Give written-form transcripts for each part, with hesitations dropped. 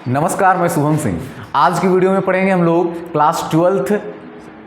नमस्कार, मैं शुभम सिंह। आज की वीडियो में पढ़ेंगे हम लोग क्लास 12th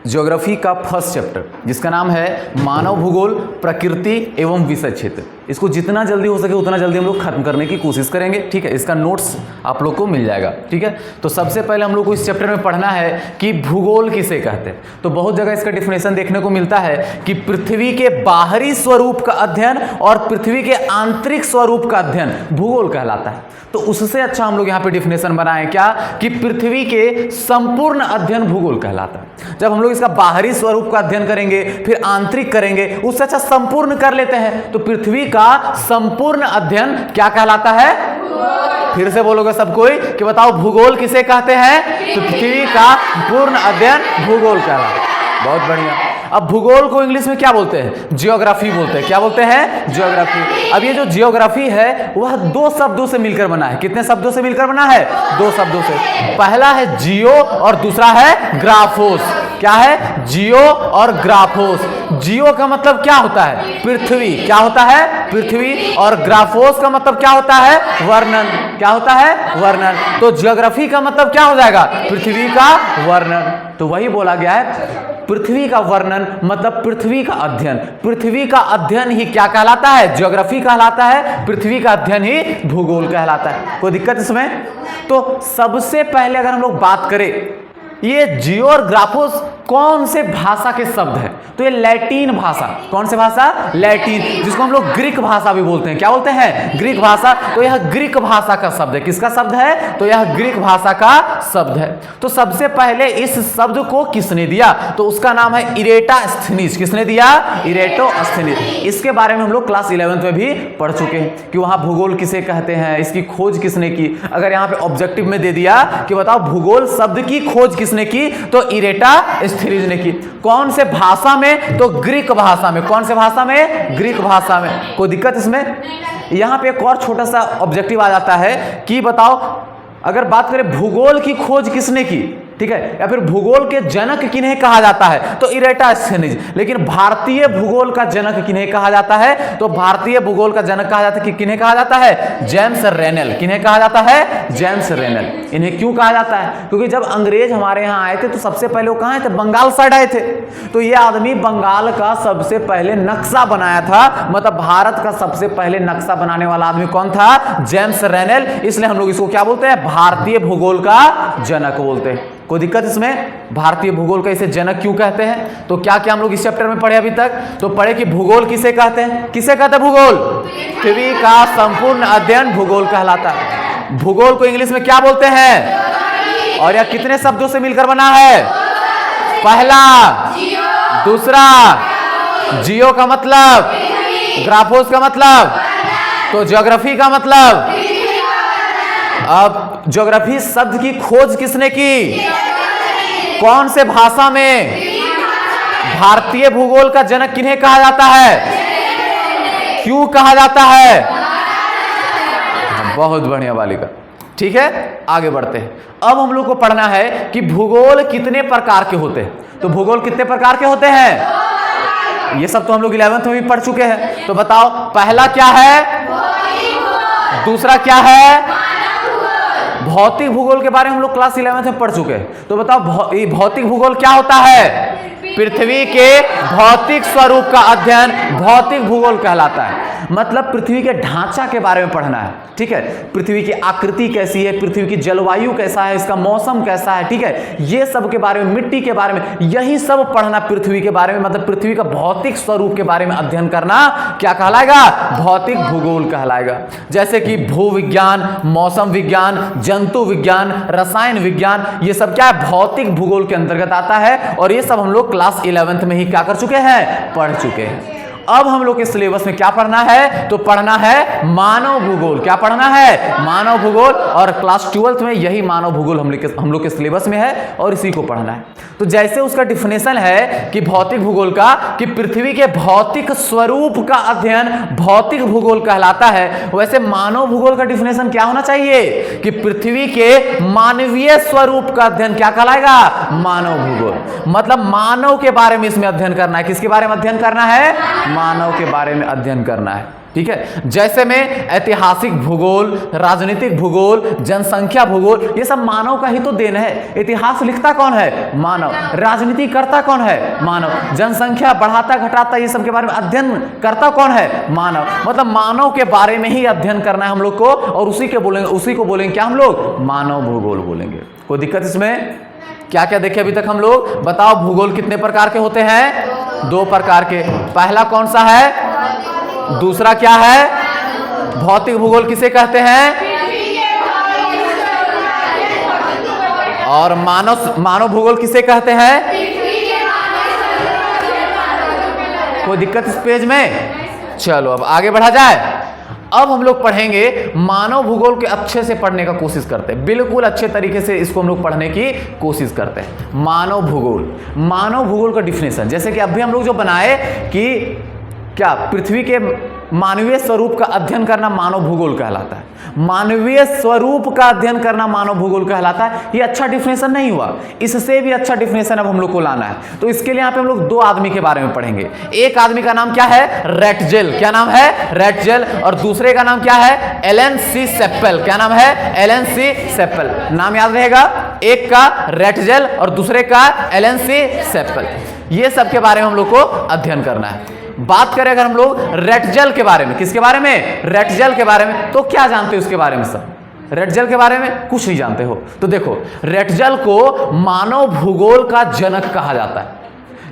ज्योग्राफी का फर्स्ट चैप्टर, जिसका नाम है मानव भूगोल, प्रकृति एवं विषय क्षेत्र। इसको जितना जल्दी हो सके उतना जल्दी हम लोग खत्म करने की कोशिश करेंगे, ठीक है। इसका नोट्स आप लोग को मिल जाएगा, ठीक है। तो सबसे पहले हम लोग को इस चैप्टर में पढ़ना है कि भूगोल किसे कहते हैं। तो बहुत जगह इसका डिफिनेशन देखने को मिलता है कि पृथ्वी के बाहरी स्वरूप का अध्ययन और पृथ्वी के आंतरिक स्वरूप का अध्ययन भूगोल कहलाता है। तो उससे अच्छा हम लोग यहाँ पे डिफिनेशन बनाए क्या कि पृथ्वी के संपूर्ण अध्ययन भूगोल कहलाता है। जब हम लोग इसका बाहरी स्वरूप का अध्ययन करेंगे, फिर आंतरिक करेंगे, उससे अच्छा संपूर्ण कर लेते हैं, तो पृथ्वी का संपूर्ण अध्ययन क्या कहलाता है? फिर से बोलोगे सब कोई कि बताओ भूगोल किसे कहते हैं? तो पृथ्वी का पूर्ण अध्ययन भूगोल कहलाता है। बहुत बढ़िया। अब भूगोल को इंग्लिश में क्या बोलते हैं? जियोग्राफी बोलते हैं। क्या बोलते हैं? जियोग्राफी। अब ये जो जियोग्राफी है वह दो शब्दों से मिलकर बना है। कितने शब्दों से मिलकर बना है? दो शब्दों से। पहला है जियो और दूसरा है ग्राफोस। क्या है? जियो और ग्राफोस। जियो का मतलब क्या होता है? पृथ्वी। क्या होता है? पृथ्वी। और ग्राफोस का मतलब क्या होता है? वर्णन। क्या होता है? वर्णन। तो जियोग्राफी का मतलब क्या हो जाएगा? पृथ्वी का वर्णन। तो वही बोला गया है, पृथ्वी का वर्णन मतलब पृथ्वी का अध्ययन। पृथ्वी का अध्ययन ही क्या कहलाता है? ज्योग्राफी कहलाता है। पृथ्वी का अध्ययन ही भूगोल कहलाता है। कोई दिक्कत इसमें? तो सबसे पहले अगर हम लोग बात करें, ये जियो और ग्राफोस कौन से भाषा के शब्द है? तो ये लैटिन भाषा। कौन से भाषा? लैटिन, जिसको हम लोग ग्रीक भाषा भी बोलते हैं। क्या बोलते हैं? ग्रीक भाषा। तो यह ग्रीक भाषा का शब्द है। किसका शब्द है? तो यह ग्रीक भाषा का शब्द है। तो सबसे पहले इस शब्द को किसने दिया? तो उसका नाम है इरेटोस्थेनीज। किसने दिया? इरेटोस्थेनीज। इसके बारे में हम लोग क्लास 11th में भी पढ़ चुके हैं कि वहां भूगोल किसे कहते हैं, इसकी खोज किसने की। अगर यहाँ पे ऑब्जेक्टिव में दे दिया कि बताओ भूगोल शब्द की खोज किसने की, तो इरेटोस्थेनीज ने की। कौन से भाषा में? तो ग्रीक भाषा में। कौन से भाषा में? ग्रीक भाषा में। कोई दिक्कत इसमें? यहां पे एक और छोटा सा ऑब्जेक्टिव आ जाता है कि बताओ अगर बात करें भूगोल की खोज किसने की, ठीक है, या फिर भूगोल के जनक किन्हें कहा जाता है, तो इरेटोस्थेनीज। लेकिन भारतीय भूगोल का जनक किन्हें कहा जाता है? तो भारतीय भूगोल का जनक कहा जाता है कि किन्हें कहा जाता है? जेम्स रेनेल। किन्हें कहा जाता है? जेम्स रेनेल। इन्हें क्यों कहा जाता है? क्योंकि जब अंग्रेज हमारे यहाँ आए थे तो सबसे पहले वो कहाँ आए थे? बंगाल साइड आए थे। तो ये आदमी बंगाल का सबसे पहले नक्शा बनाया था, मतलब भारत का सबसे पहले नक्शा बनाने वाला आदमी कौन था? जेम्स रेनेल। इसलिए हम लोग इसको क्या बोलते हैं? भारतीय भूगोल का जनक बोलते हैं। कोई दिक्कत इसमें? भारतीय भूगोल का इसे जनक क्यों कहते हैं? तो क्या क्या हम लोग इस चैप्टर में पढ़े अभी तक? तो पढ़े कि भूगोल किसे कहते हैं? किसे कहते हैं भूगोल? पृथ्वी का संपूर्ण अध्ययन भूगोल कहलाता है। भूगोल को इंग्लिश में क्या बोलते हैं? और यह कितने शब्दों से मिलकर बना है? पहला, दूसरा, जियो का मतलब, ग्राफोस का मतलब, तो ज्योग्राफी का मतलब। अब ज्योग्राफी शब्द की खोज किसने की? कौन से भाषा में? भारतीय भूगोल का जनक किन्हें कहा जाता है? क्यों कहा जाता है? बहुत बढ़िया बालिका। ठीक है, आगे बढ़ते हैं। अब हम लोग को पढ़ना है कि भूगोल कितने प्रकार के होते हैं। तो भूगोल कितने प्रकार के होते हैं? ये सब तो हम लोग 11th में भी पढ़ चुके हैं। तो बताओ पहला क्या है? दूसरा क्या है? भौतिक भूगोल के बारे में हम लोग क्लास 11th में पढ़ चुके हैं। तो बताओ भौतिक भूगोल क्या होता है? पृथ्वी के भौतिक स्वरूप का अध्ययन भौतिक भूगोल कहलाता है। मतलब पृथ्वी के ढांचा के बारे में पढ़ना है, ठीक है। पृथ्वी की आकृति कैसी है, पृथ्वी की जलवायु कैसा है, इसका मौसम कैसा है, ठीक है, ये सब के बारे में, मिट्टी के बारे में, यही सब पढ़ना पृथ्वी के बारे में। मतलब पृथ्वी का भौतिक स्वरूप के बारे में अध्ययन करना क्या कहलाएगा? भौतिक भूगोल कहलाएगा। जैसे कि भू विज्ञान, मौसम विज्ञान, जंतु विज्ञान, रसायन विज्ञान, ये सब क्या है? भौतिक भूगोल के अंतर्गत आता है। और ये सब हम लोग क्लास 11th में ही क्या कर चुके हैं? पढ़ चुके हैं। अब हम लोग के सिलेबस में क्या पढ़ना है? तो पढ़ना है मानव भूगोल। क्या पढ़ना है? मानव भूगोल। और क्लास 12th में यही मानव भूगोल हम लोग के सिलेबस में है और इसी को पढ़ना है। तो जैसे उसका डिफिनेशन है कि भौतिक भूगोल का, कि पृथ्वी के भौतिक स्वरूप का अध्ययन भौतिक भूगोल कहलाता है, वैसे मानव भूगोल का डिफिनेशन क्या होना चाहिए? कि पृथ्वी के मानवीय स्वरूप का अध्ययन क्या कहलाएगा? मानव भूगोल। मतलब मानव के बारे में इसमें अध्ययन करना है। किसके बारे में अध्ययन करना है? मानव के बारे में अध्ययन करना है। ठीक है। जैसे में ऐतिहासिक भूगोल, राजनीतिक भूगोल, जनसंख्या भूगोल, ये सब मानव का ही तो देन है। इतिहास लिखता कौन है? मानव। राजनीति करता कौन है? मानव। जनसंख्या बढ़ाता घटाता ये सब के बारे में अध्ययन करता कौन है? मानव। मतलब मानव के बारे में ही अध्ययन करना है हम लोग को, और उसी को बोलेंगे क्या हम लोग? मानव भूगोल बोलेंगे। कोई दिक्कत इसमें? क्या क्या देखे अभी तक हम लोग? बताओ, भूगोल कितने प्रकार के होते हैं? 2 प्रकार के। पहला कौन सा है? दूसरा क्या है? भौतिक भूगोल किसे कहते हैं? और मानव भूगोल किसे कहते हैं? कोई दिक्कत इस पेज में? चलो अब आगे बढ़ा जाए। अब हम लोग पढ़ेंगे मानव भूगोल के अच्छे से पढ़ने का कोशिश करते हैं, बिल्कुल अच्छे तरीके से इसको हम लोग पढ़ने की कोशिश करते हैं। मानव भूगोल का डिफिनेशन, जैसे कि अभी हम लोग जो बनाए कि क्या पृथ्वी के मानवीय स्वरूप का अध्ययन करना मानव भूगोल कहलाता है। मानवीय स्वरूप का अध्ययन करना मानव भूगोल कहलाता है। ये अच्छा डिफिनेशन नहीं हुआ, इससे भी अच्छा डिफिनेशन अब हम लोग को लाना है। तो इसके लिए यहाँ पे हम लोग 2 आदमी के बारे में पढ़ेंगे। एक आदमी का नाम क्या है? रेटजेल। क्या नाम है? रेटजेल। और दूसरे का नाम क्या है? एलन सी सेप्पेल। क्या नाम है? एलन सी सेप्पेल। नाम याद रहेगा, एक का रेटजेल और दूसरे का एलन सी सेप्पेल। ये सब के बारे में हम लोग को अध्ययन करना है। बात करें अगर हम लोग रेटजेल के बारे में, किसके बारे में? रेटजेल के बारे में। तो क्या जानते हो उसके बारे में? सब रेटजेल के बारे में कुछ नहीं जानते हो तो देखो, रेटजेल को मानव भूगोल का जनक कहा जाता है।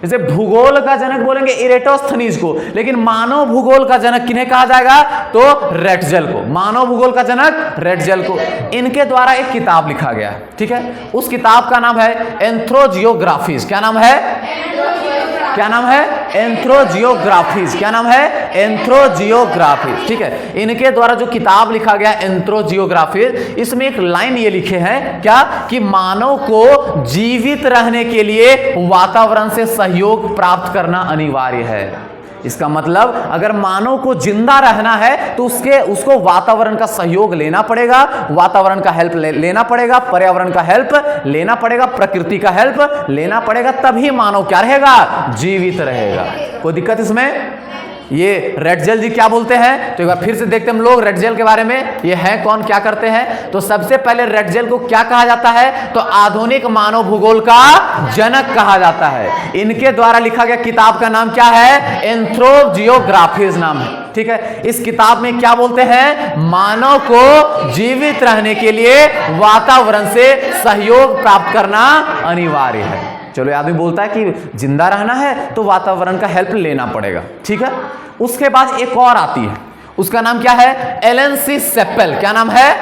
जैसे भूगोल का जनक बोलेंगे इरेटोस्थनीज को, लेकिन मानव भूगोल का जनक किन्हें कहा जाएगा? तो रेटजेल को। मानव भूगोल का जनक रेटजेल को। इनके द्वारा एक किताब लिखा गया है, ठीक है। उस किताब का नाम है एंथ्रोजियोग्राफीज। क्या नाम है? क्या नाम है? एंथ्रोजियोग्राफीज। क्या नाम है? एंथ्रोजियोग्राफीज, ठीक है। इनके द्वारा जो किताब लिखा गया एंथ्रोजियोग्राफीज, इसमें एक लाइन ये लिखे हैं क्या कि मानव को जीवित रहने के लिए वातावरण से सहयोग प्राप्त करना अनिवार्य है। इसका मतलब अगर मानव को जिंदा रहना है तो उसको वातावरण का सहयोग लेना पड़ेगा, वातावरण का हेल्प लेना पड़ेगा, पर्यावरण का हेल्प लेना पड़ेगा, प्रकृति का हेल्प लेना पड़ेगा, तभी मानव क्या रहेगा? जीवित रहेगा। कोई दिक्कत इसमें? ये रेटजेल जी क्या बोलते हैं? तो एक बार फिर से देखते हैं हम लोग रेटजेल के बारे में। ये है कौन, क्या करते हैं? तो सबसे पहले रेटजेल को क्या कहा जाता है? तो आधुनिक मानव भूगोल का जनक कहा जाता है। इनके द्वारा लिखा गया किताब का नाम क्या है? एंथ्रोजियोग्राफीज नाम है, ठीक है। इस किताब में क्या बोलते हैं? मानव को जीवित रहने के लिए वातावरण से सहयोग प्राप्त करना अनिवार्य है। चलो, आदमी बोलता है कि जिंदा रहना है तो वातावरण का हेल्प लेना पड़ेगा, ठीक है। उसके बाद एक और आती है, उसका नाम क्या है? एलन सी सेप्पेल। क्या नाम है?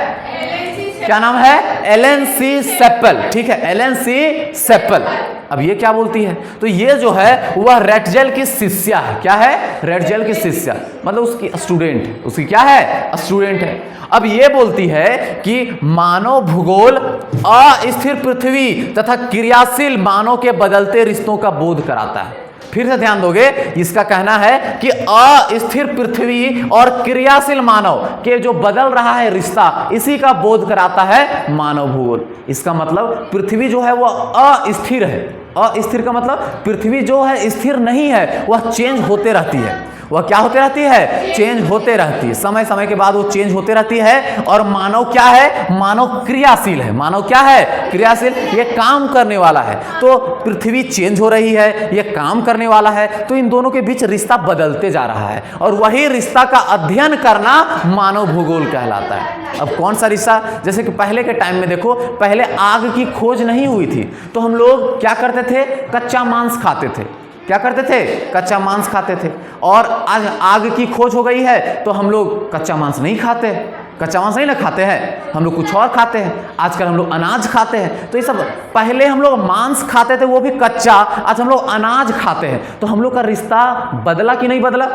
क्या नाम है? एलन सी सेप्पेल, ठीक है। एलन सी सेप्पेल। अब ये क्या बोलती है? तो ये जो है वह रेटजेल की शिष्या है। क्या है? रेटजेल की शिष्या, मतलब उसकी स्टूडेंट है। उसकी क्या है? स्टूडेंट है। अब ये बोलती है कि मानव भूगोल अस्थिर पृथ्वी तथा क्रियाशील मानव के बदलते रिश्तों का बोध कराता है। फिर से ध्यान दोगे, इसका कहना है कि अस्थिर पृथ्वी और क्रियाशील मानव के जो बदल रहा है रिश्ता, इसी का बोध कराता है मानव भूगोल। इसका मतलब पृथ्वी जो है वह अस्थिर है। अस्थिर का मतलब पृथ्वी जो है स्थिर नहीं है, वह चेंज होते रहती है। वह क्या होते रहती है? चेंज होते रहती है, समय समय के बाद वो चेंज होते रहती है। और मानव क्या है? मानव क्रियाशील है। मानव क्या है? क्रियाशील। ये काम करने वाला है। तो पृथ्वी चेंज हो रही है, ये काम करने वाला है, तो इन दोनों के बीच रिश्ता बदलते जा रहा है, और वही रिश्ता का अध्ययन करना मानव भूगोल कहलाता है। अब कौन सा रिश्ता? जैसे कि पहले के टाइम में देखो, पहले आग की खोज नहीं हुई थी, तो हम लोग क्या करते थे? कच्चा मांस खाते थे। क्या करते थे? कच्चा मांस खाते थे। और आज आग की खोज हो गई है तो हम लोग कच्चा मांस नहीं खाते, कच्चा मांस नहीं ना खाते हैं, हम लोग कुछ और खाते हैं। आजकल हम लोग अनाज खाते हैं। तो ये सब, पहले हम लोग मांस खाते थे वो भी कच्चा, आज हम लोग अनाज खाते हैं। तो हम लोग का रिश्ता बदला कि नहीं बदला?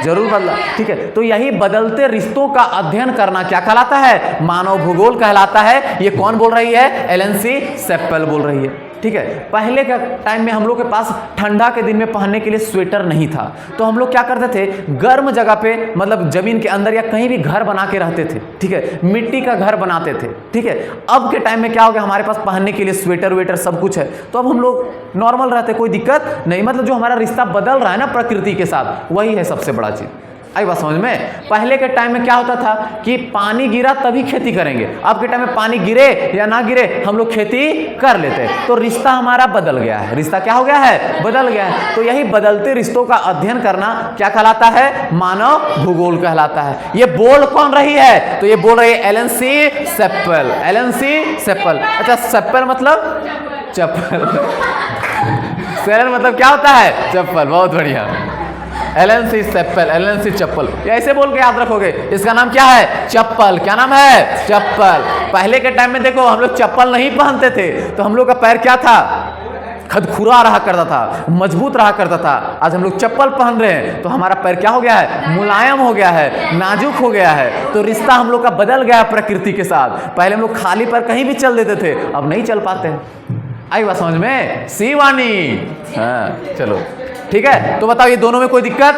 जरूर बदला, ठीक है। तो यही बदलते रिश्तों का अध्ययन करना क्या कहलाता है? मानव भूगोल कहलाता है। ये कौन बोल रही है? एलन सी सेप्पेल बोल रही है, ठीक है। पहले के टाइम में हम लोग के पास ठंडा के दिन में पहनने के लिए स्वेटर नहीं था, तो हम लोग क्या करते थे? गर्म जगह पे, मतलब जमीन के अंदर या कहीं भी घर बना के रहते थे, ठीक है। मिट्टी का घर बनाते थे, ठीक है। अब के टाइम में क्या हो गया? हमारे पास पहनने के लिए स्वेटर वेटर सब कुछ है, तो अब हम लोग नॉर्मल रहते, कोई दिक्कत नहीं। मतलब जो हमारा रिश्ता बदल रहा है ना प्रकृति के साथ, वही है सबसे बड़ा चीज। आई बात समझ में? पहले के टाइम में क्या होता था कि पानी गिरा तभी खेती करेंगे, अब के टाइम में पानी गिरे या ना गिरे हम लोग खेती कर लेते हैं। तो रिश्ता हमारा बदल गया है, रिश्ता क्या हो गया है? बदल गया है। तो यही बदलते रिश्तों का अध्ययन करना क्या कहलाता है? मानव भूगोल कहलाता है। ये बोल कौन रही है? तो ये बोल रही है एलन सी सेप्पल। एलन सी सेप्पल। अच्छा, सेप्पल मतलब चप्पल। सेलन मतलब क्या होता है? चप्पल। बहुत बढ़िया। एलन सी सेप्पल, एलन सी चप्पल, ये ऐसे बोल के याद रखोगे। इसका नाम क्या है? चप्पल। क्या नाम है? चप्पल। पहले के टाइम में देखो हम लोग चप्पल नहीं पहनते थे तो हम लोग का पैर क्या था? खदखुरा रहा करता था, मजबूत रहा करता था। आज हम लोग चप्पल पहन रहे हैं तो हमारा पैर क्या हो गया है? मुलायम हो गया है, नाजुक हो गया है। तो रिश्ता हम लोग का बदल गया प्रकृति के साथ। पहले हम लोग खाली पैर कहीं भी चल देते थे, अब नहीं चल पाते। आई बात समझ में? सी वाणी। हाँ चलो ठीक है। तो बताओ ये दोनों में कोई दिक्कत?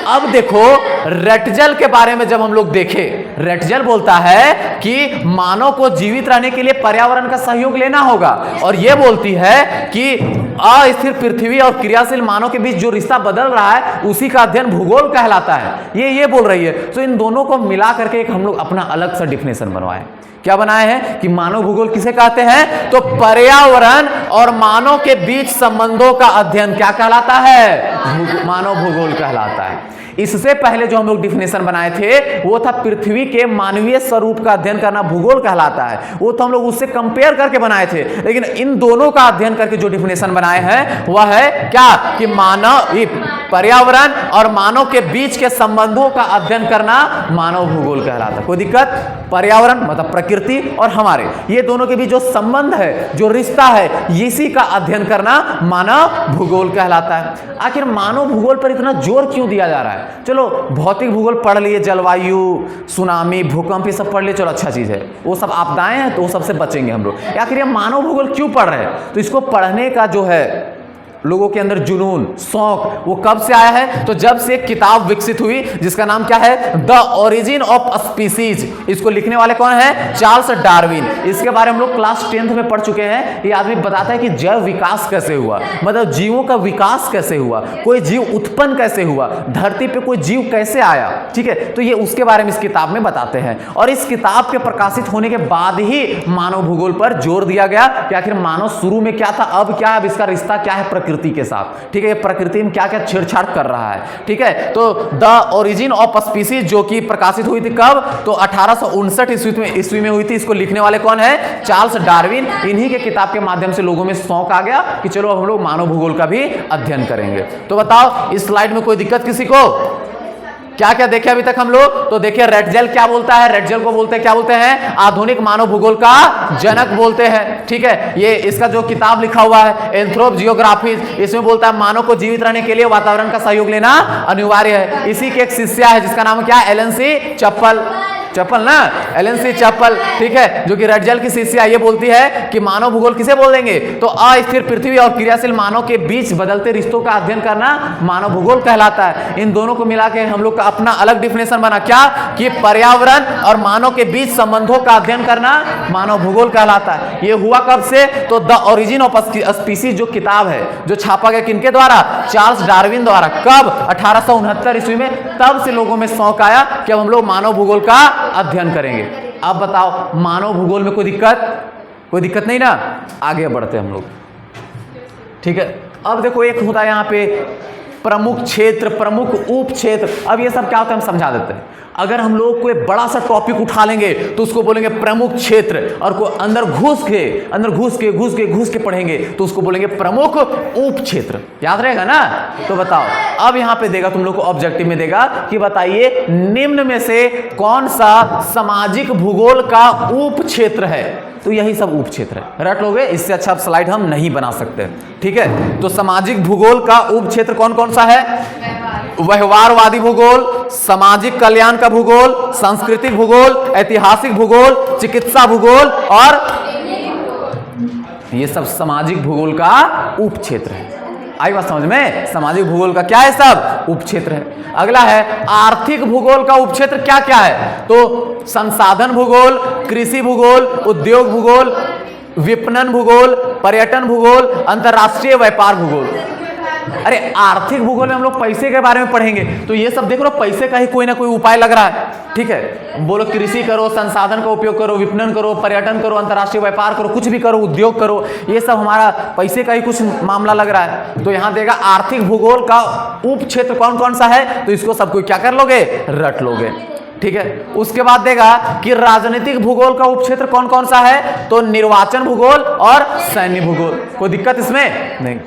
अब देखो रेटजल के बारे में जब हम लोग देखें, रेटजल बोलता है कि मानव को जीवित रहने के लिए पर्यावरण का सहयोग लेना होगा, और यह बोलती है कि अस्थिर पृथ्वी और क्रियाशील मानव के बीच जो रिश्ता बदल रहा है उसी का अध्ययन भूगोल कहलाता है। ये बोल रही है। तो इन दोनों को मिला करके एक हम लोग अपना अलग सा डिफिनेशन बनवाए। क्या बनाए हैं कि मानव भूगोल किसे कहते हैं? तो पर्यावरण और मानव के बीच संबंधों का अध्ययन क्या कहलाता है? मानव भूगोल कहलाता है। इससे पहले जो हम लोग डिफिनेशन बनाए थे वो था पृथ्वी के मानवीय स्वरूप का अध्ययन करना भूगोल कहलाता है। वो तो हम लोग उससे कंपेयर करके बनाए थे, लेकिन इन दोनों का अध्ययन करके जो डिफिनेशन बनाए हैं वह है क्या? कि मानव, पर्यावरण और मानव के बीच के संबंधों का अध्ययन करना मानव भूगोल कहलाता है। कोई दिक्कत? पर्यावरण मतलब प्रकृति और हमारे, ये दोनों के बीच जो संबंध है, जो रिश्ता है, इसी का अध्ययन करना मानव भूगोल कहलाता है। आखिर मानव भूगोल पर इतना जोर क्यों दिया जा रहा है? चलो भौतिक भूगोल पढ़ लिए, जलवायु, सुनामी, भूकंप ये सब पढ़ लिए, चलो अच्छा चीज है, वो सब आपदाएं हैं तो वो सबसे बचेंगे हम लोग। आखिर ये मानव भूगोल क्यों पढ़ रहे हैं? तो इसको पढ़ने का जो है लोगों के अंदर जुनून, शौक, वो कब से आया है? तो जब से एक किताब विकसित हुई जिसका नाम क्या है? The origin of species. इसको लिखने वाले कौन है? Charles Darwin. इसके बारे में हम लोग क्लास 10th में पढ़ चुके हैं। ये आदमी बताता है कि जैव विकास कैसे हुआ, मतलब जीवों का विकास कैसे हुआ, कोई जीव उत्पन्न कैसे हुआ, धरती पे कोई जीव कैसे आया। ठीक है, तो ये उसके बारे में इस किताब में बताते हैं। और इस किताब के प्रकाशित होने के बाद ही मानव भूगोल पर जोर दिया गया कि आखिर मानव शुरू में क्या था, अब क्या है, अब इसका रिश्ता क्या है प्रकृति के साथ। ठीक है, प्रकृति में क्या क्या छेड़छाड़ कर रहा है। ठीक है, तो द ओरिजिन ऑफ स्पीसीज जो कि प्रकाशित हुई थी कब? तो 1859 ईस्वी में हुई थी। इसको लिखने वाले कौन है? Charles Darwin. इन्हीं के किताब के माध्यम से लोगों में शौक आ गया कि चलो हम लोग मानव भूगोल का भी अध्ययन करेंगे। तो बताओ इस स्लाइड में कोई दिक्कत किसी को? क्या क्या देखे अभी तक हम लोग? तो देखिए रेटजल क्या बोलता है? रेटजल को बोलते हैं, क्या बोलते हैं? आधुनिक मानव भूगोल का जनक बोलते हैं। ठीक है, ये इसका जो किताब लिखा हुआ है एंथ्रोप जियोग्राफीज, इसमें बोलता है मानव को जीवित रहने के लिए वातावरण का सहयोग लेना अनिवार्य है। इसी के एक शिष्या है जिसका नाम क्या है? एलन सी चप्पल। चप्पल ना, एलन सी चप्पल। ठीक है, जो कि रेटजल की शिष्या, ये बोलती है कि मानव भूगोल किसे बोल देंगे? तो अस्थिर पृथ्वी और क्रियाशील मानव के बीच बदलते रिश्तों का अध्ययन करना मानव भूगोल कहलाता है। इन दोनों को मिला के हम लोग का अपना अलग डिफिनेशन बना, क्या? कि पर्यावरण और मानव के बीच संबंधों का अध्ययन करना मानव भूगोल कहलाता है। ये हुआ कब से? तो द ओरिजिन ऑफ स्पीसीज जो किताब है, जो छापा गया किनके द्वारा? चार्ल्स डार्विन द्वारा। कब? 1869 ईस्वी में। तब से लोगों में शौक आया कि अब हम लोग मानव भूगोल का अध्ययन करेंगे। अब बताओ मानव भूगोल में कोई दिक्कत? कोई दिक्कत नहीं ना? आगे बढ़ते हम लोग। ठीक है, अब देखो एक होता है यहाँ पे प्रमुख क्षेत्र, प्रमुख उप क्षेत्र। अब ये सब क्या होता है हम समझा देते हैं। अगर हम लोग कोई बड़ा सा टॉपिक उठा लेंगे तो उसको बोलेंगे प्रमुख क्षेत्र, और को अंदर घुस के पढ़ेंगे तो उसको बोलेंगे प्रमुख उप क्षेत्र। याद रहेगा ना? तो बताओ अब यहाँ पे देगा तुम लोग को, ऑब्जेक्टिव में देगा कि बताइए निम्न में से कौन सा सामाजिक भूगोल का उप क्षेत्र है? तो यही सब उप क्षेत्र है। रट लोगे, इससे अच्छा स्लाइड हम नहीं बना सकते। ठीक है, तो सामाजिक भूगोल का उप क्षेत्र कौन कौन सा है? व्यवहारवादी भूगोल, सामाजिक कल्याण का भूगोल, सांस्कृतिक भूगोल, ऐतिहासिक भूगोल, चिकित्सा भूगोल, और ये सब सामाजिक भूगोल का उप क्षेत्र है। आई बात समझ में? सामाजिक भूगोल का क्या है? सब उप क्षेत्र है। अगला है आर्थिक भूगोल का उप क्षेत्र क्या क्या है? तो संसाधन भूगोल, कृषि भूगोल, उद्योग भूगोल, विपणन भूगोल, पर्यटन भूगोल, अंतरराष्ट्रीय व्यापार भूगोल। अरे आर्थिक भूगोल में हम लोग पैसे के बारे में पढ़ेंगे, तो ये सब देख लो पैसे का ही कोई ना कोई उपाय लग रहा है। ठीक है, बोलो कृषि करो, संसाधन का उपयोग करो, विपणन करो, पर्यटन करो, अंतर्राष्ट्रीय व्यापार करो, कुछ भी करो, उद्योग करो, ये सब हमारा पैसे का ही कुछ मामला लग रहा है। तो यहाँ देगा आर्थिक भूगोल का उप क्षेत्र कौन कौन सा है, तो इसको सबको क्या कर लोगे, रट लोगे। ठीक है, उसके बाद देगा कि राजनीतिक भूगोल का उपक्षेत्र कौन कौन सा है, तो निर्वाचन भूगोल और सैन्य भूगोल। कोई दिक्कत इसमें नहीं।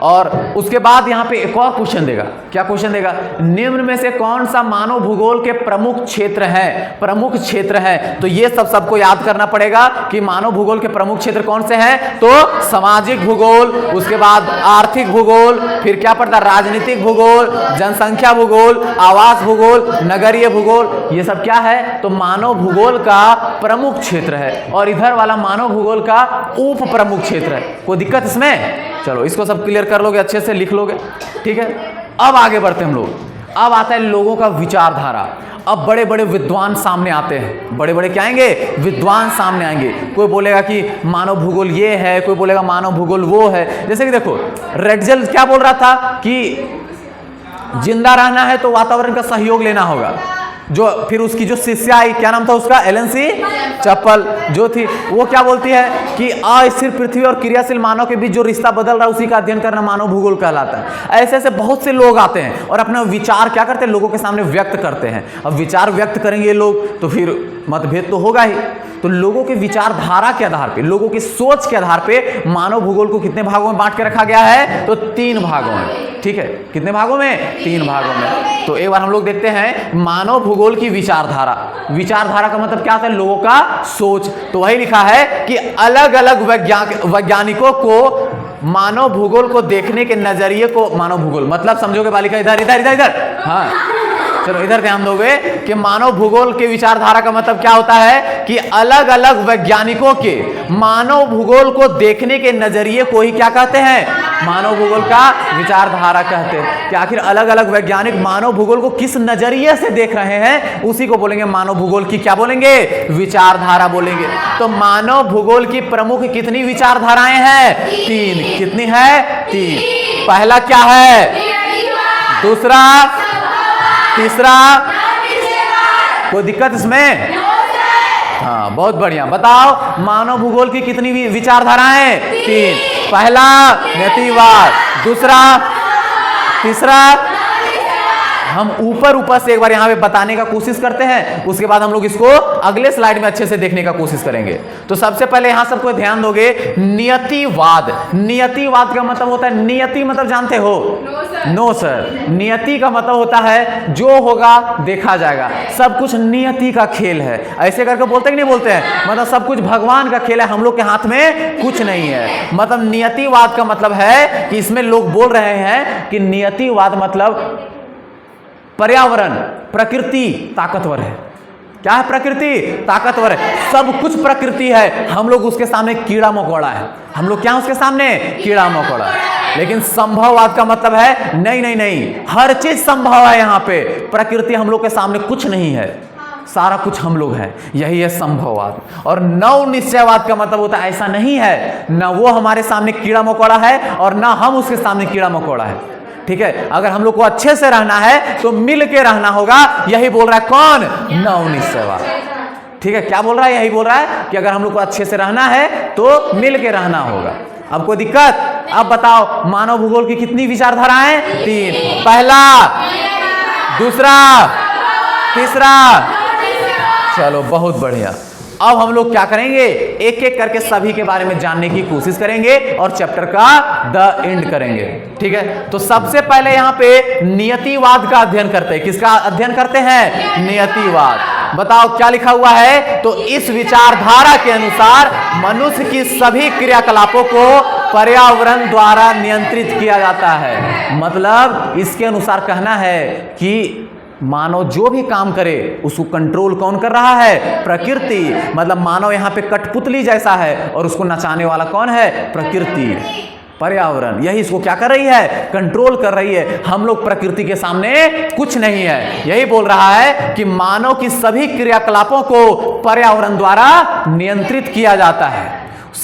और उसके बाद यहाँ पे एक और क्वेश्चन देगा। क्या क्वेश्चन देगा, निम्न में से कौन सा मानव भूगोल के प्रमुख क्षेत्र हैं, प्रमुख क्षेत्र हैं। तो ये सब सबको याद करना पड़ेगा कि मानव भूगोल के प्रमुख क्षेत्र कौन से हैं, तो सामाजिक भूगोल, उसके बाद आर्थिक भूगोल, फिर क्या पड़ता है, राजनीतिक भूगोल, जनसंख्या भूगोल, आवास भूगोल, नगरीय भूगोल, ये सब क्या है, तो मानव भूगोल का प्रमुख क्षेत्र है। और इधर वाला मानव भूगोल का उप प्रमुख क्षेत्र है। कोई दिक्कत इसमें, चलो इसको सब क्लियर कर लोगे, अच्छे से लिख लोगे। ठीक है, अब आगे बढ़ते हैं हम लोग। अब आता है लोगों का विचारधारा। अब बड़े बड़े विद्वान सामने आते हैं, बड़े बड़े क्या आएंगे, विद्वान सामने आएंगे। कोई बोलेगा कि मानव भूगोल ये है, कोई बोलेगा मानव भूगोल वो है। जैसे कि देखो रेटजेल क्या बोल रहा था कि जिंदा रहना है तो वातावरण का सहयोग लेना होगा। जो फिर उसकी जो शिष्या आई, क्या नाम था उसका, एलेंसी चप्पल जो थी, वो क्या बोलती है कि अस्थिर पृथ्वी और क्रियाशील मानव के बीच जो रिश्ता बदल रहा है उसी का अध्ययन करना मानव भूगोल कहलाता है। ऐसे ऐसे बहुत से लोग आते हैं और अपना विचार क्या करते हैं, लोगों के सामने व्यक्त करते हैं। अब विचार व्यक्त करेंगे लोग तो फिर मतभेद तो होगा ही। तो लोगों के विचारधारा के आधार पे, लोगों की सोच के आधार पे मानव भूगोल को कितने भागों में बांट के रखा गया है, तो 3 भागों में। ठीक है, कितने भागों में, 3 भागों में। तो एक बार हम लोग देखते हैं मानव भूगोल की विचारधारा। विचारधारा का मतलब क्या होता है, लोगों का सोच। तो वही लिखा है कि अलग अलग वैज्ञानिकों को मानव भूगोल को देखने के नजरिए को, मानव भूगोल मतलब समझोगे बालिका, इधर इधर इधर इधर, हाँ चलो इधर ध्यान दोगे कि मानव भूगोल के विचारधारा का मतलब क्या होता है कि अलग अलग वैज्ञानिकों के मानव भूगोल को देखने के नजरिए को ही क्या कहते हैं, मानव भूगोल का विचारधारा कहते हैं। कि आखिर अलग अलग वैज्ञानिक मानव भूगोल को किस नजरिए से देख रहे हैं, उसी को बोलेंगे मानव भूगोल की क्या बोलेंगे, विचारधारा बोलेंगे। तो मानव भूगोल की प्रमुख कितनी विचारधाराएं हैं, 3। कितनी है, 3। पहला क्या है, दूसरा, तीसरा, कोई दिक्कत इसमें, हाँ बहुत बढ़िया। बताओ मानव भूगोल की कितनी विचारधाराएं, 3। पहला नीतिवाद, दूसरा, तीसरा। हम ऊपर से एक बार यहाँ पे बताने का कोशिश करते हैं, उसके बाद हम लोग इसको अगले स्लाइड में अच्छे से देखने का कोशिश करेंगे। तो सबसे पहले यहाँ सबको ध्यान दोगे, नियतिवाद। नियतिवाद का मतलब होता है, नियति मतलब जानते हो, नो सर। नियति का मतलब होता है जो होगा देखा जाएगा, सब कुछ नियति का खेल है। ऐसे करके बोलते कि नहीं बोलते हैं, मतलब सब कुछ भगवान का खेल है, हम लोग के हाथ में कुछ नहीं है। मतलब नियतिवाद का मतलब है कि इसमें लोग बोल रहे हैं कि नियतिवाद मतलब पर्यावरण, प्रकृति ताकतवर है। क्या है, प्रकृति ताकतवर है, सब कुछ प्रकृति है, हम लोग उसके सामने कीड़ा मकोड़ा है। हम लोग क्या उसके सामने, कीड़ा मकोड़ा। लेकिन संभववाद का मतलब है नहीं नहीं नहीं, हर चीज संभव है। यहाँ पे प्रकृति हम लोग के सामने कुछ नहीं है, सारा कुछ हम लोग हैं, यही है संभववाद। और नव निश्चयवाद का मतलब होता है ऐसा नहीं है, ना वो हमारे सामने कीड़ा मकोड़ा है और ना हम उसके सामने कीड़ा मकोड़ा है। ठीक है, अगर हम लोग को अच्छे से रहना है तो मिल के रहना होगा, यही बोल रहा है कौन, नव निश्चयवाद। ठीक है, क्या बोल रहा है, यही बोल रहा है कि अगर हम लोग को अच्छे से रहना है तो मिल के रहना होगा। अब कोई दिक्कत, अब बताओ मानव भूगोल की कितनी विचारधाराएं, 3। पहला, दूसरा, तीसरा। चलो बहुत बढ़िया। अब हम लोग क्या करेंगे, एक एक करके सभी के बारे में जानने की कोशिश करेंगे और चैप्टर का द एंड करेंगे। ठीक है, तो सबसे पहले यहाँ पे नियतिवाद का अध्ययन करते हैं। किसका अध्ययन करते हैं, नियतिवाद। बताओ क्या लिखा हुआ है, तो इस विचारधारा के अनुसार मनुष्य की सभी क्रियाकलापों को पर्यावरण द्वारा नियंत्रित किया जाता है। मतलब इसके अनुसार कहना है कि मानव जो भी काम करे उसको कंट्रोल कौन कर रहा है, प्रकृति। मतलब मानव यहाँ पे कठपुतली जैसा है और उसको नचाने वाला कौन है, प्रकृति, पर्यावरण। यही इसको क्या कर रही है, कंट्रोल कर रही है। हम लोग प्रकृति के सामने कुछ नहीं है। यही बोल रहा है कि मानव की सभी क्रियाकलापों को पर्यावरण द्वारा नियंत्रित किया जाता है।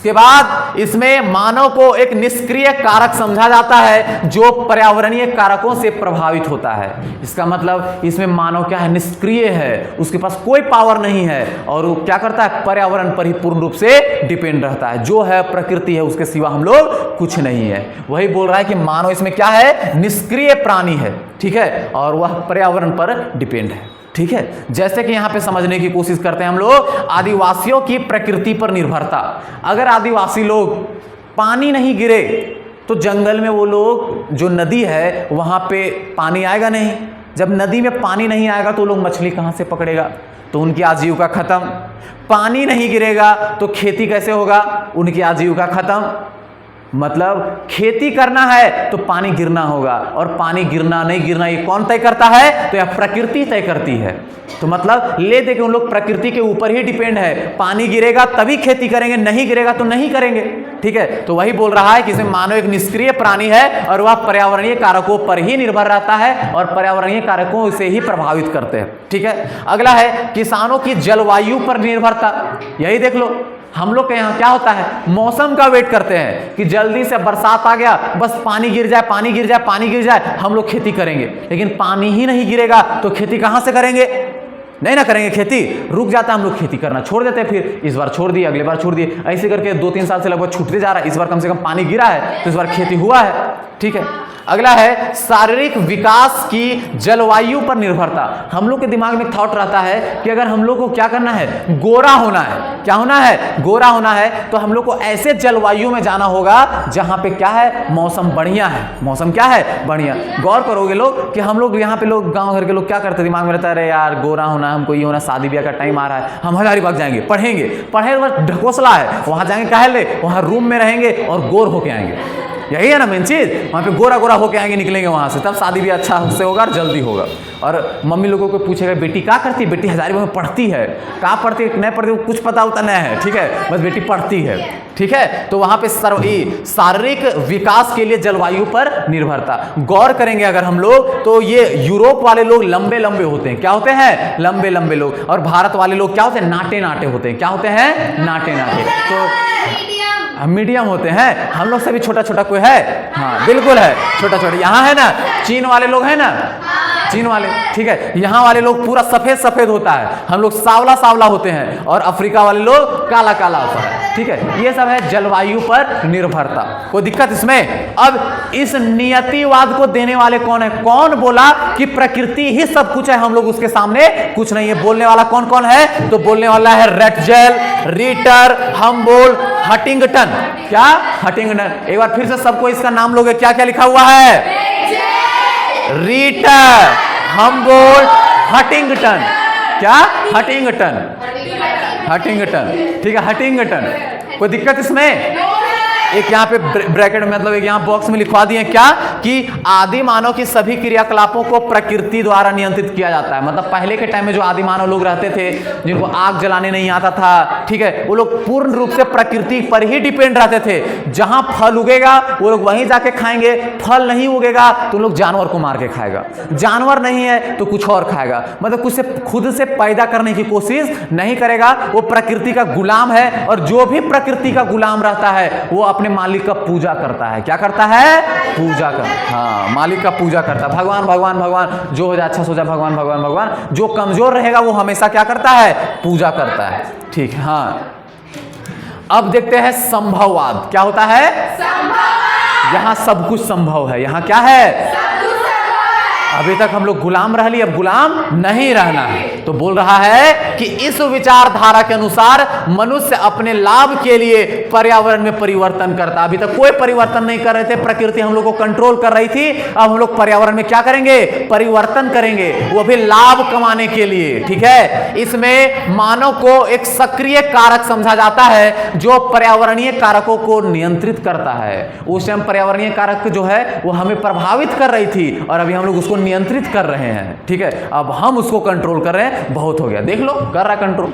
उसके बाद इसमें मानव को एक निष्क्रिय कारक समझा जाता है जो पर्यावरणीय कारकों से प्रभावित होता है। इसका मतलब इसमें मानव क्या है, निष्क्रिय है, उसके पास कोई पावर नहीं है और वो क्या करता है, पर्यावरण पर ही पूर्ण रूप से डिपेंड रहता है। जो है प्रकृति है, उसके सिवा हम लोग कुछ नहीं है। वही बोल रहा है कि मानव इसमें क्या है, निष्क्रिय प्राणी है, ठीक है, और वह पर्यावरण पर डिपेंड है, ठीक है। जैसे कि यहां पे समझने की कोशिश करते हैं हम लोग आदिवासियों की प्रकृति पर निर्भरता। अगर आदिवासी लोग पानी नहीं गिरे तो जंगल में वो लोग, जो नदी है वहां पे पानी आएगा नहीं। जब नदी में पानी नहीं आएगा तो लोग मछली कहां से पकड़ेगा, तो उनकी आजीविका खत्म। पानी नहीं गिरेगा तो खेती कैसे होगा, उनकी आजीविका खत्म। मतलब खेती करना है तो पानी गिरना होगा, और पानी गिरना नहीं गिरना ये कौन तय करता है, तो यह प्रकृति तय करती है। तो मतलब ले दे के उन लोग प्रकृति के ऊपर ही डिपेंड है। पानी गिरेगा तभी खेती करेंगे, नहीं गिरेगा तो नहीं करेंगे, ठीक है। तो वही बोल रहा है कि इसमें मानव एक निष्क्रिय प्राणी है और वह पर्यावरणीय कारकों पर ही निर्भर रहता है और पर्यावरणीय कारकों से ही प्रभावित करते हैं, ठीक है। अगला है किसानों की जलवायु पर निर्भरता। यही देख लो, हम लोग के यहाँ क्या होता है, मौसम का वेट करते हैं कि जल्दी से बरसात आ गया, बस पानी गिर जाए, पानी गिर जाए, पानी गिर जाए, हम लोग खेती करेंगे। लेकिन पानी ही नहीं गिरेगा तो खेती कहाँ से करेंगे, नहीं ना करेंगे खेती, रुक जाता है, हम लोग खेती करना छोड़ देते हैं। फिर इस बार छोड़ दिए, अगले बार छोड़ दिए, ऐसे करके 2-3 साल से लगभग छूटते जा रहा है। इस बार कम से कम पानी गिरा है तो इस बार खेती हुआ है, ठीक है। अगला है शारीरिक विकास की जलवायु पर निर्भरता। हम लोग के दिमाग में थॉट रहता है कि अगर हम लोग को क्या करना है, गोरा होना है, क्या होना है, गोरा होना है, तो हम लोग को ऐसे जलवायु में जाना होगा जहां पे क्या है, मौसम बढ़िया है, मौसम क्या है, बढ़िया। गौर करोगे लोग कि हम लोग यहाँ पे लोग, गांव घर के लोग क्या करते हैं, दिमाग में रहता है अरे यार गोरा होना, हमको ये होना, शादी ब्याह का टाइम आ रहा है, हम हजारीबाग जाएंगे, पढ़ेंगे, पढ़े बस ढकोसला है, वहां जाएंगे काहे ले, वहां रूम में रहेंगे और गोर होके आएंगे। यही है ना मेन चीज, वहां पे गोरा गोरा होके आएंगे, निकलेंगे वहां से, तब शादी भी अच्छा से होगा और जल्दी होगा। और मम्मी लोगों को पूछेगा बेटी क्या करती है, बेटी हजारीबाग में पढ़ती है, कहाँ पढ़ती है, नहीं पढ़ती, कुछ पता होता नहीं है, ठीक है, बस बेटी पढ़ती है, ठीक है। तो वहां पे शारीरिक विकास के लिए जलवायु पर निर्भरता। गौर करेंगे अगर हम लोग तो ये यूरोप वाले लोग लंबे लंबे होते हैं, क्या होते हैं, लंबे लंबे लोग, और भारत वाले लोग क्या होते हैं, नाटे नाटे होते हैं, क्या होते हैं, नाटे नाटे। तो मीडियम होते हैं, हम लोग से भी छोटा छोटा कोई है, हाँ बिल्कुल है, छोटा छोटा। यहाँ है ना, चीन वाले लोग हैं ना, चीन वाले, ठीक है, यहाँ वाले लोग पूरा सफेद सफेद होता है, हम लोग सावला सावला होते हैं, और अफ्रीका वाले लोग काला काला होता है, ठीक है। ये सब है जलवायु पर निर्भरता, कोई दिक्कत इसमें। अब इस नियतिवाद को देने वाले कौन है, कौन बोला कि प्रकृति ही सब कुछ है, हम लोग उसके सामने कुछ नहीं है। बोलने वाला कौन कौन है, तो बोलने वाला है रटजेल, रीटर, हम्बोल्ट, हटिंगटन। क्या, हटिंगटन। एक बार फिर से सबको इसका नाम लोगे, क्या क्या लिखा हुआ है, रीटर, हम्बोल्ट, हटिंगटन। क्या, हटिंगटन, हटिंगटन, ठीक है, हटिंगटन। कोई दिक्कत इसमें, एक यहाँ पे ब्रैकेट में, मतलब एक यहाँ बॉक्स में लिखवा दिए क्या, कि आदि मानव की सभी क्रियाकलापों को प्रकृति द्वारा नियंत्रित किया जाता है। मतलब पहले के टाइम में जो आदि मानव लोग रहते थे, जिनको आग जलाने नहीं आता था, ठीक है, वो लोग पूर्ण रूप से प्रकृति पर ही डिपेंड रहते थे। जहां फल उगेगा वो लोग वहीं जाके खाएंगे, फल नहीं उगेगा तो लोग जानवर को मार के खाएगा, जानवर नहीं है तो कुछ और खाएगा। मतलब कुछ से खुद से पैदा करने की कोशिश नहीं करेगा, वो प्रकृति का गुलाम है। और जो भी प्रकृति का गुलाम रहता है वो अपने मालिक का पूजा करता है। क्या करता है, पूजा कर, हाँ, मालिक का पूजा करता है। भगवान भगवान भगवान, जो हो जाए अच्छा सो जाए, भगवान भगवान भगवान। जो कमजोर रहेगा वो हमेशा क्या करता है, पूजा करता है, ठीक है। हाँ, अब देखते हैं संभववाद क्या होता है, संभववाद। यहां सब कुछ संभव है, यहां क्या है, अभी तक हम लोग गुलाम रह लिए, अब गुलाम नहीं रहना है। तो बोल रहा है कि इस विचारधारा के अनुसार मनुष्य अपने लाभ के लिए पर्यावरण में परिवर्तन करता। अभी तक कोई परिवर्तन नहीं कर रहे थे, प्रकृति हम लोग को कंट्रोल कर रही थी, अब हम लोग पर्यावरण में क्या करेंगे, परिवर्तन करेंगे, वो भी लाभ कमाने के लिए, ठीक है। इसमें मानव को एक सक्रिय कारक समझा जाता है जो पर्यावरणीय कारकों को नियंत्रित करता है। उस टाइम पर्यावरणीय कारक जो है वो हमें प्रभावित कर रही थी और अभी हम लोग उसको नियंत्रित कर रहे हैं, ठीक है। अब हम उसको कंट्रोल कर रहे हैं, बहुत हो गया, देख लो कर रहा कंट्रोल,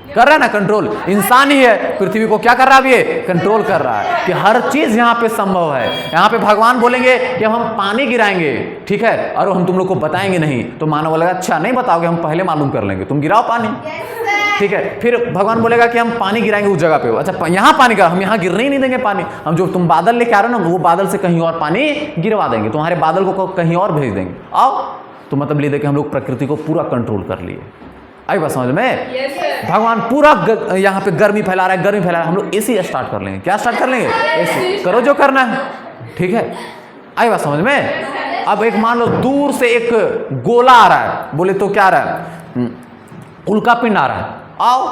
कर रहा है ना कंट्रोल, इंसान ही है पृथ्वी को क्या कर रहा है, अब ये कंट्रोल कर रहा है कि हर चीज यहाँ पे संभव है। यहाँ पे भगवान बोलेंगे कि हम पानी गिराएंगे, ठीक है, और हम तुम लोग को बताएंगे नहीं, तो मानव बोलेगा अच्छा नहीं बताओगे, हम पहले मालूम कर लेंगे, तुम गिराओ पानी, ठीक है। फिर भगवान बोलेगा कि हम पानी गिराएंगे उस जगह पे, अच्छा यहाँ पानी का हम यहाँ गिरने ही नहीं देंगे पानी, हम जो तुम बादल लेके आ रहे हो ना वो बादल से कहीं और पानी गिरवा देंगे, तुम्हारे बादल को कहीं और भेज देंगे, आओ। तो मतलब ले दे कि हम लोग प्रकृति को पूरा कंट्रोल कर लिए। आई बात समझ में? भगवान पूरा यहाँ पे गर्मी फैला रहा है, गर्मी फैला रहा है, हम लोग एसी स्टार्ट कर लेंगे। क्या स्टार्ट कर लेंगे? एसी। करो जो करना है, ठीक है। आई बात समझ में? अब एक मान लो दूर से एक गोला आ रहा है, बोले तो क्या आ रहा है, उल्का पिंड आ रहा है, आओ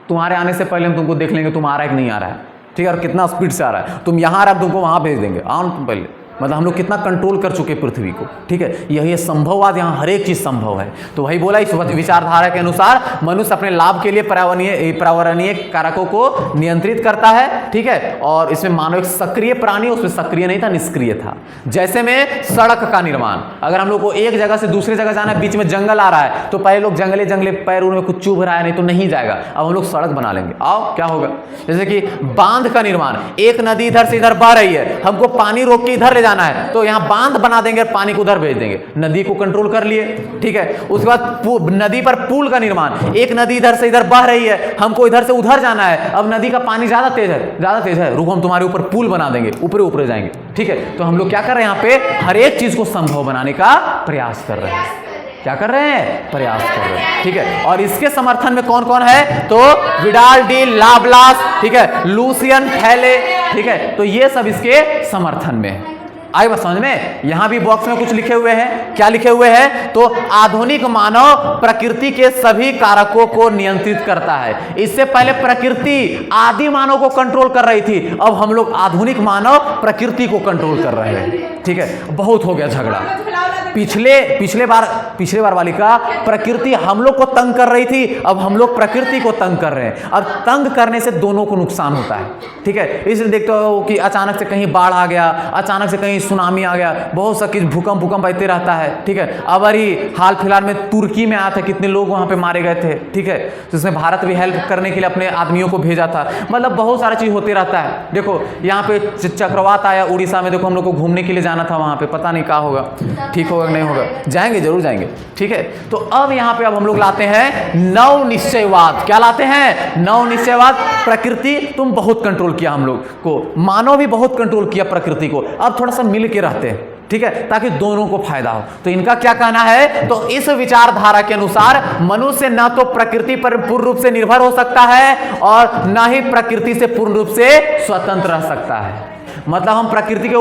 तुम्हारे आने से पहले हम तुमको देख लेंगे तुम आ रहा है कि नहीं आ रहा है, ठीक है, और कितना स्पीड से आ रहा है, तुम यहाँ आ रहा है तुमको वहाँ भेज देंगे, आओ तुम पहले। मतलब हम लोग कितना कंट्रोल कर चुके पृथ्वी को, ठीक है। यही संभववाद, यहाँ हर एक चीज संभव है। तो वही बोला इस विचारधारा के अनुसार मनुष्य अपने लाभ के लिए पर्यावरणीय कारकों को नियंत्रित करता है, ठीक है। और इसमें मानव एक सक्रिय प्राणी, उसमें सक्रिय नहीं था, निष्क्रिय था। जैसे में सड़क का निर्माण, अगर हम लोग को एक जगह से दूसरी जगह जाना है, बीच में जंगल आ रहा है, तो पहले लोग जंगले पैर में कुछ चुभ रहा है, नहीं तो नहीं जाएगा, अब हम लोग सड़क बना लेंगे, आओ क्या होगा। जैसे कि बांध का निर्माण, एक नदी इधर से इधर बह रही है, हमको पानी रोक के इधर जाना है, तो यहां बांध बना देंगे और पानी को उधर भेज देंगे, नदी को कंट्रोल कर लिए, ठीक है। उसके बाद नदी पर पुल का निर्माण, एक नदी इधर से इधर बह रही है, हमको इधर से उधर जाना है, अब नदी का पानी ज्यादा तेज है, रुको हम तुम्हारे ऊपर पुल बना देंगे, ऊपर जाएंगे, ठीक है। तो हम लोग क्या कर रहे हैं, यहाँ पे हर एक चीज को संभव बनाने का प्रयास कर रहे हैं। क्या कर रहे हैं? प्रयास कर रहे हैं, ठीक है। और इसके समर्थन में कौन कौन है, तो विडाल डी लाप्लास, ठीक है, लुसियन थैले, ठीक है। तो ये सब इसके समर्थन में है। आई बात समझ में? यहां भी बॉक्स में कुछ लिखे हुए हैं, क्या लिखे हुए हैं, तो आधुनिक मानव प्रकृति के सभी कारकों को नियंत्रित करता है। इससे पहले प्रकृति आदि मानव को कंट्रोल कर रही थी, अब हम लोग आधुनिक मानव प्रकृति को कंट्रोल कर रहे हैं, ठीक है। बहुत हो गया झगड़ा। पिछले बार वाली का प्रकृति हम लोग को तंग कर रही थी, अब हम लोग प्रकृति को तंग कर रहे हैं। अब तंग करने से दोनों को नुकसान होता है, ठीक है। इसलिए देखते हो कि अचानक से कहीं बाढ़ आ गया, अचानक से कहीं सुनामी आ गया, बहुत सा कुछ भूकंप आते रहता है, ठीक है। अब हाल फिलहाल में तुर्की में आया था, कितने लोग वहां पे मारे गए थे, ठीक है। तो इसमें भारत भी हेल्प करने के लिए अपने आदमियों को भेजा था। मतलब बहुत सारा चीज होते रहता है। देखो यहाँ पे चक्रवात आया उड़ीसा में, देखो हम लोग को घूमने के लिए जाना था वहां पे, पता नहीं क्या होगा, ठीक होगा नहीं होगा, जाएंगे जरूर जाएंगे, ठीक है। तो अब यहाँ पे अब हम लोग लाते हैं नव निश्चयवाद। क्या लाते हैं? नव निश्चयवाद। प्रकृति तुम बहुत कंट्रोल किया, हम लोग को मानव भी बहुत कंट्रोल किया प्रकृति को, अब थोड़ा सा मिल के रहते हैं, ठीक है, ताकि दोनों को फायदा हो। तो इनका क्या कहना है, तो इस विचारधारा के अनुसार मनुष्य न तो प्रकृति पर पूर्ण रूप से निर्भर हो सकता है और न ही प्रकृति से पूर्ण रूप से स्वतंत्र रह सकता है। मतलब हम प्रकृति के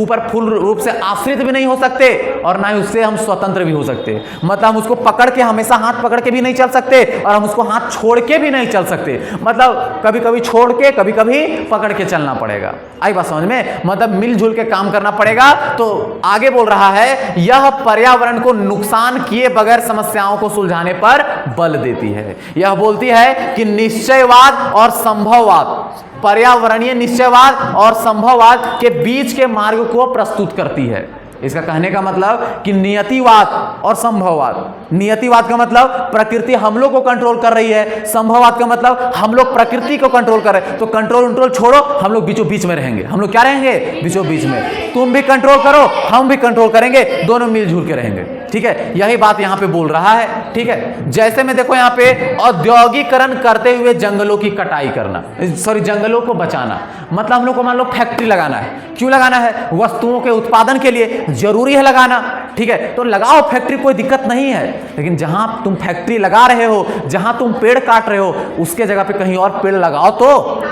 ऊपर पूर्ण रूप से आश्रित भी नहीं हो सकते और ना ही उससे हम स्वतंत्र भी हो सकते। मतलब हम उसको पकड़ के हमेशा हाथ पकड़ के भी नहीं चल सकते और हम उसको हाथ छोड़ के भी नहीं चल सकते। मतलब कभी कभी छोड़ के, कभी कभी पकड़ के चलना पड़ेगा। आई बात समझ में? मतलब मिलजुल के काम करना पड़ेगा। तो आगे बोल रहा है, यह पर्यावरण को नुकसान किए बगैर समस्याओं को सुलझाने पर बल देती है। यह बोलती है कि निश्चयवाद और संभववाद, पर्यावरणीय निश्चयवाद और संभववाद के बीच के मार्ग को प्रस्तुत करती है। इसका कहने का मतलब कि नियतिवाद और संभववाद। नियतिवाद का मतलब प्रकृति हम लोग को कंट्रोल कर रही है, संभववाद का मतलब हम लोग प्रकृति को कंट्रोल कर रहे हैं। तो कंट्रोल छोड़ो, हम लोग बीचों बीच में रहेंगे। हम लोग क्या रहेंगे? बीचों बीच में। तुम भी कंट्रोल करो, हम भी कंट्रोल करेंगे, दोनों मिलजुल के रहेंगे, ठीक है। यही बात यहां पे बोल रहा है, ठीक है। जैसे में देखो यहां पे औद्योगिकरण करते हुए जंगलों की कटाई करना, जंगलों को बचाना। मतलब हम लोग को मान लो फैक्ट्री लगाना है। क्यों लगाना है? वस्तुओं के उत्पादन के लिए जरूरी है लगाना, ठीक है। तो लगाओ फैक्ट्री, कोई दिक्कत नहीं है। लेकिन जहां तुम फैक्ट्री लगा रहे हो, जहां तुम पेड़ काट रहे हो, उसके जगह पे कहीं और पेड़ लगाओ तो,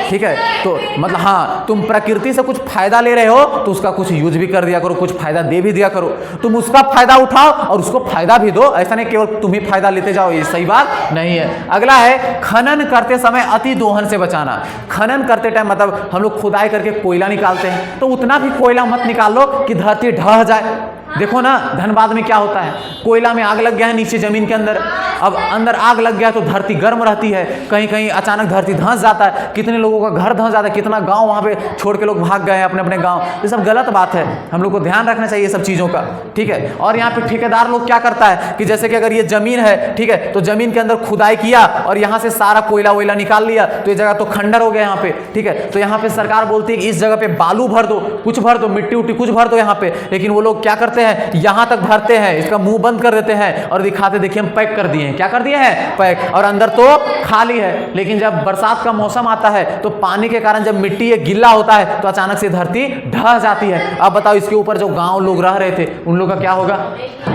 ठीक है। तो मतलब हाँ, तुम प्रकृति से कुछ फायदा ले रहे हो तो उसका कुछ यूज भी कर दिया करो, कुछ फायदा दे भी दिया करो। तुम उसका फायदा उठाओ और उसको फायदा भी दो। ऐसा नहीं केवल तुम ही फायदा लेते जाओ, ये सही बात नहीं है। अगला है खनन करते समय अति दोहन से बचाना। खनन करते टाइम मतलब हम लोग खुदाई करके कोयला निकालते हैं, तो उतना भी कोयला मत निकाल लो कि धरती ढह जाए। देखो ना धनबाद में क्या होता है, कोयला में आग लग गया है नीचे जमीन के अंदर, अब अंदर आग लग गया तो धरती गर्म रहती है, कहीं कहीं अचानक धरती धंस जाता है, कितने लोगों का घर धंस जाता है, कितना गांव वहां पे छोड़ के लोग भाग गए हैं अपने अपने गांव। ये सब गलत बात है, हम लोग को ध्यान रखना चाहिए सब चीज़ों का, ठीक है। और यहाँ पे ठेकेदार लोग क्या करता है कि जैसे कि अगर ये जमीन है, ठीक है, तो जमीन के अंदर खुदाई किया और यहाँ से सारा कोयला वोयला निकाल लिया तो ये जगह तो खंडर हो गया यहाँ पे, ठीक है। तो यहाँ पे सरकार बोलती है कि इस जगह पे बालू भर दो, कुछ भर दो, मिट्टी उट्टी कुछ भर दो यहाँ पे, लेकिन वो लोग क्या करते हैं, यहाँ तक भरते हैं, इसका मुंह बंद कर देते हैं और दिखाते देखिए हम पैक कर दिए हैं। क्या कर दिए हैं? पैक। और अंदर तो खाली है। लेकिन जब बरसात का मौसम आता है तो पानी के कारण जब मिट्टी ये गिल्ला होता है तो अचानक से धरती ढह जाती है। अब बताओ इसके ऊपर जो गांव लोग रह रहे थे उन लोग का क्या होगा?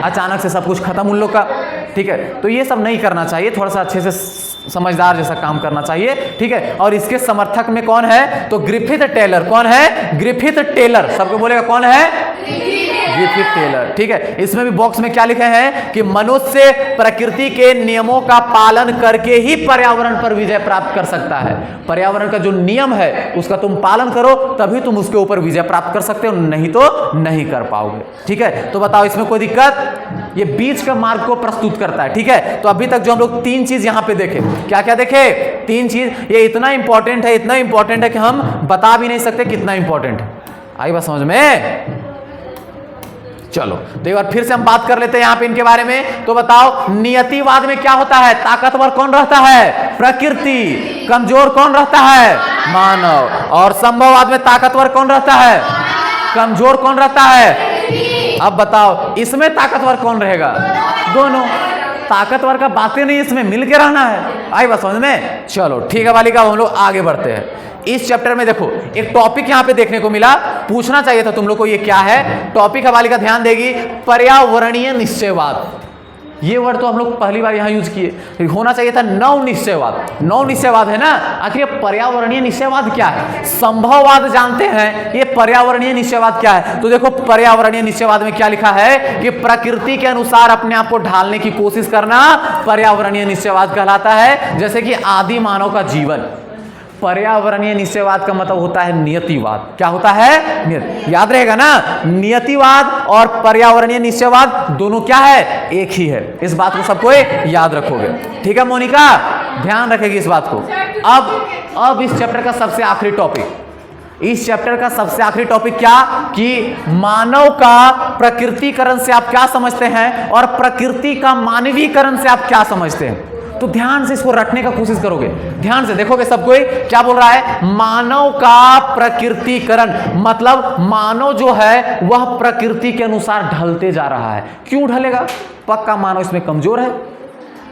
अचानक से सब कुछ खत्म उन लोग का, ठीक है। तो ये सब नहीं करना चाहिए, थोड़ा सा अच्छे से समझदार जैसा काम करना चाहिए, ठीक है। और इसके समर्थक में कौन है? तो ग्रिफिथ टेलर। कौन है? Griffith Taylor. सबको बोलेगा कौन है? ग्रिफिथ टेलर, ठीक है। इसमें भी बॉक्स में क्या लिखे हैं कि मनुष्य प्रकृति के नियमों का पालन करके ही पर्यावरण पर विजय प्राप्त कर सकता है। पर्यावरण का जो नियम है उसका तुम पालन करो तभी तुम उसके ऊपर विजय प्राप्त कर सकते हो, नहीं तो नहीं कर पाओगे, ठीक है। तो बताओ इसमें कोई दिक्कत? ये बीच का मार्ग को प्रस्तुत करता है, ठीक है। तो अभी तक जो हम लोग तीन चीज यहां पे देखे, क्या क्या देखे? तीन चीज। ये इतना इंपॉर्टेंट है, इतना इंपॉर्टेंट है कि हम बता भी नहीं सकते कितना इंपॉर्टेंट है। आई बात समझ में? चलो तो एक बार फिर से हम बात कर लेते हैं यहां पे इनके बारे में। तो बताओ नियतिवाद में क्या होता है? ताकतवर कौन रहता है? प्रकृति। कमजोर कौन रहता है? मानव। और संभववाद में ताकतवर कौन रहता है? कमजोर कौन रहता है? अब बताओ इसमें ताकतवर कौन रहेगा? दोनों। ताकतवर का बातें नहीं, इसमें मिल के रहना है। आई बात समझ में? चलो ठीक है बालिका, हम लोग आगे बढ़ते हैं। इस चैप्टर में देखो एक टॉपिक यहां पे देखने को मिला, पूछना चाहिए था तुम लोग को ये क्या है। टॉपिक है बालिका, ध्यान देगी, पर्यावरणीय निश्चयवाद। ये वर्ड तो हम लोग पहली बार यहां यूज किए, होना चाहिए था नव निश्चयवाद। नव निश्चयवाद है ना। आखिर पर्यावरणीय निश्चयवाद क्या है? संभववाद जानते हैं, ये पर्यावरणीय निश्चयवाद क्या है? तो देखो पर्यावरणीय निश्चयवाद में क्या लिखा है कि प्रकृति के अनुसार अपने आप को ढालने की कोशिश करना पर्यावरणीय निश्चयवाद कहलाता है। जैसे कि आदि मानव का जीवन। पर्यावरणीय निश्चयवाद का मतलब होता है नियतिवाद। क्या होता है? याद रहेगा ना, नियतिवाद और पर्यावरणीय निश्चयवाद दोनों क्या है? एक ही है। इस बात को सबको याद रखोगे, ठीक है मोनिका? ध्यान रखेगी इस बात को। अब इस चैप्टर का सबसे आखिरी टॉपिक, इस चैप्टर का सबसे आखिरी टॉपिक क्या कि मानव का प्रकृतिकरण से आप क्या समझते हैं और प्रकृति का मानवीकरण से आप क्या समझते हैं। तो ध्यान से इसको रखने का कोशिश करोगे, ध्यान से देखोगे सब कोई क्या बोल रहा है। मानव का प्रकृतिकरण मतलब मानव जो है वह प्रकृति के अनुसार ढलते जा रहा है। क्यों ढलेगा? पक्का मानव इसमें कमजोर है,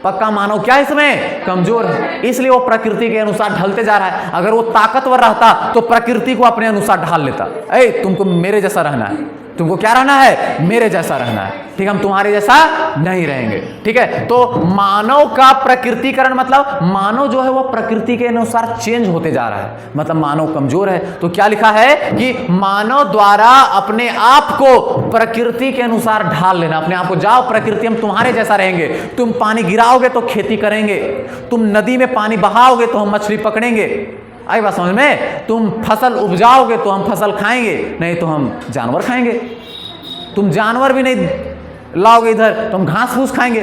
पक्का मानव क्या इसमें कमजोर है, इसलिए वो प्रकृति के अनुसार ढलते जा रहा है। अगर वो ताकतवर रहता तो प्रकृति को अपने अनुसार ढाल लेता। ए तुमको मेरे जैसा रहना है, तुमको क्या रहना है? मेरे जैसा रहना है, ठीक है। हम तुम्हारे जैसा नहीं रहेंगे, ठीक है। तो मानव का प्रकृतिकरण मतलब मानव जो है वो प्रकृति के अनुसार चेंज होते जा रहा है, मतलब मानव कमजोर है। तो क्या लिखा है कि मानव द्वारा अपने आप को प्रकृति के अनुसार ढाल लेना। अपने आप को जाओ प्रकृति हम तुम्हारे जैसा रहेंगे, तुम पानी गिराओगे तो खेती करेंगे, तुम नदी में पानी बहाओगे तो हम मछली पकड़ेंगे। आई बात समझ में? तुम फसल उपजाओगे तो हम फसल खाएंगे, नहीं तो हम जानवर खाएंगे। तुम जानवर भी नहीं लाओगे इधर तो हम घास फूस खाएंगे,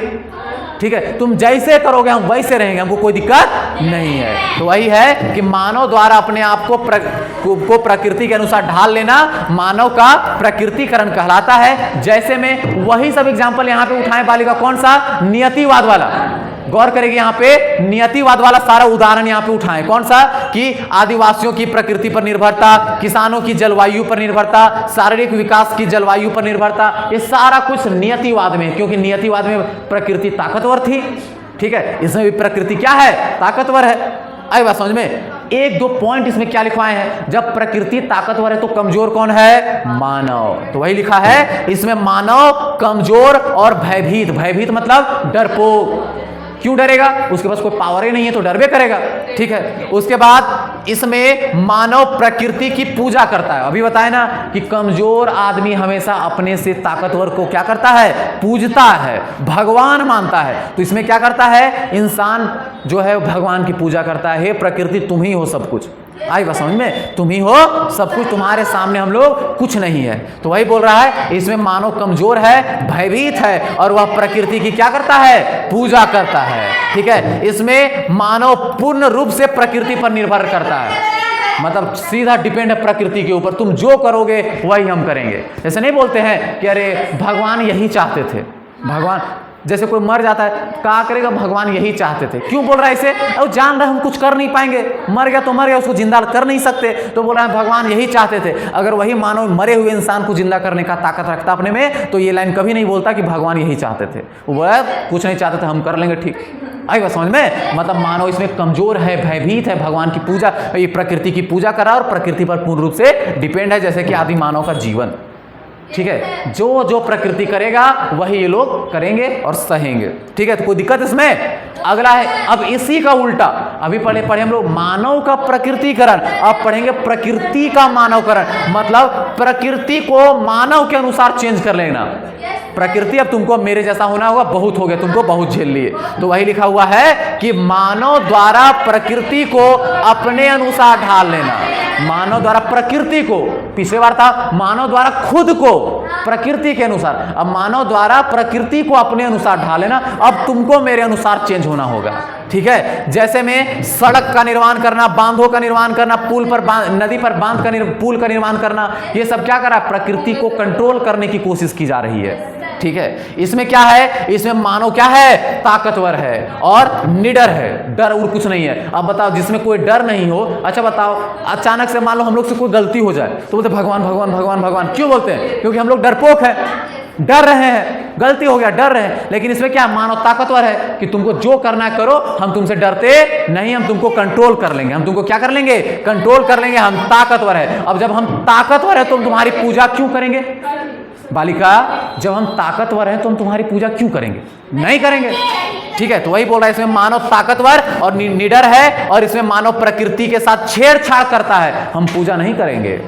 ठीक है। तुम जैसे करोगे हम वैसे रहेंगे, हमको कोई दिक्कत नहीं है। तो वही है कि मानव द्वारा अपने आप को प्रकृति के अनुसार ढाल लेना मानव का प्रकृतिकरण कहलाता है। जैसे में वही सब एग्जाम्पल यहाँ पे उठाए बालिका, कौन सा? नियतिवाद वाला। गौर करेगी यहाँ पे, नियतिवाद वाला सारा उदाहरण यहाँ पे उठाएं। कौन सा? कि आदिवासियों की प्रकृति पर निर्भरता, किसानों की जलवायु पर निर्भरता, शारीरिक विकास की जलवायु पर निर्भरता, ये सारा कुछ नियतिवाद में, क्योंकि नियतिवाद में प्रकृति ताकतवर थी, ठीक है। इसमें भी प्रकृति क्या है? ताकतवर है। आई बात समझ में? एक दो पॉइंट इसमें क्या लिखवाए हैं, जब प्रकृति ताकतवर है तो कमजोर कौन है? मानव। तो वही लिखा है इसमें, मानव कमजोर और भयभीत। भयभीत मतलब डरपोक। क्यों डरेगा? उसके पास कोई पावर ही नहीं है तो डरबे करेगा, ठीक है। उसके बाद इसमें मानव प्रकृति की पूजा करता है। अभी बताए ना कि कमजोर आदमी हमेशा अपने से ताकतवर को क्या करता है? पूजता है, भगवान मानता है। तो इसमें क्या करता है? इंसान जो है भगवान की पूजा करता है, हे प्रकृति तुम ही हो सब कुछ। आई बात समझ में? तुम ही हो सब कुछ, तुम्हारे सामने हम लोग कुछ नहीं है। तो वही बोल रहा है इसमें मानव कमजोर है, भयभीत है और वह प्रकृति की क्या करता है? पूजा करता है। ठीक है, इसमें मानव पूर्ण रूप से प्रकृति पर निर्भर करता है, मतलब सीधा डिपेंड है प्रकृति के ऊपर। तुम जो करोगे वही हम करेंगे। जैसे नहीं बोलते हैं कि अरे भगवान यही चाहते थे, भगवान जैसे कोई मर जाता है क्या करेगा? भगवान यही चाहते थे। क्यों बोल रहा है इसे? और जान रहे हम कुछ कर नहीं पाएंगे, मर गया तो मर गया, उसको जिंदा कर नहीं सकते, तो बोल रहा है भगवान यही चाहते थे। अगर वही मानव मरे हुए इंसान को जिंदा करने का ताकत रखता अपने में, तो ये लाइन कभी नहीं बोलता कि भगवान यही चाहते थे। वो बोला कुछ नहीं चाहते थे, हम कर लेंगे। ठीक आई बात समझ में? मतलब मानव इसमें कमजोर है, भयभीत है, भगवान की पूजा, ये प्रकृति की पूजा कर रहा है और प्रकृति पर पूर्ण रूप से डिपेंड है, जैसे कि आदि मानव का जीवन। ठीक है, जो जो प्रकृति करेगा वही ये लोग करेंगे और सहेंगे। ठीक है, तो कोई दिक्कत इसमें? अगला है अब इसी का उल्टा, अभी पढ़े हम लोग मानव का प्रकृतिकरण, अब पढ़ेंगे प्रकृति का मानवकरण। मतलब प्रकृति को मानव के अनुसार चेंज कर लेना। प्रकृति अब तुमको मेरे जैसा होना होगा, बहुत हो गया, तुमको बहुत झेल लिए। तो वही लिखा हुआ है कि मानव द्वारा प्रकृति को अपने अनुसार ढाल लेना। मानव द्वारा प्रकृति को, पिछले बार था मानव द्वारा खुद को प्रकृति के अनुसार, अब मानव द्वारा प्रकृति को अपने अनुसार ढाल लेना। अब तुमको मेरे अनुसार चेंज होना होगा। ठीक है, जैसे में सड़क का निर्माण करना, बांधों का निर्माण करना, पुल पर नदी पर बांध का पुल का निर्माण करना, ये सब क्या कर रहा है? प्रकृति को कंट्रोल करने की कोशिश की जा रही है। ठीक है, इसमें क्या है? इसमें मानव क्या है? ताकतवर है और निडर है, डर और कुछ नहीं है। अब बताओ, जिसमें कोई डर नहीं हो, अच्छा बताओ अचानक से मान लो हम लोग से कोई गलती हो जाए तो बोलते भगवान भगवान भगवान भगवान। क्यों बोलते हैं? क्योंकि हम लोग डरपोक हैं, डर रहे हैं, गलती हो गया डर रहे हैं। लेकिन इसमें क्या? मानव ताकतवर है कि तुमको जो करना है करो, हम तुमसे डरते नहीं, हम तुमको कंट्रोल कर लेंगे। हम तुमको क्या कर लेंगे? कंट्रोल कर लेंगे, हम ताकतवर है। अब जब हम ताकतवर है तो हम तुम्हारी पूजा क्यों करेंगे? बालिका, जब हम ताकतवर हैं तो हम तुम्हारी पूजा क्यों करेंगे? नहीं करेंगे। ठीक है, तो वही बोल रहा है इसमें मानव ताकतवर और निडर है और इसमें मानव प्रकृति के साथ छेड़छाड़ करता है, हम पूजा नहीं करेंगे।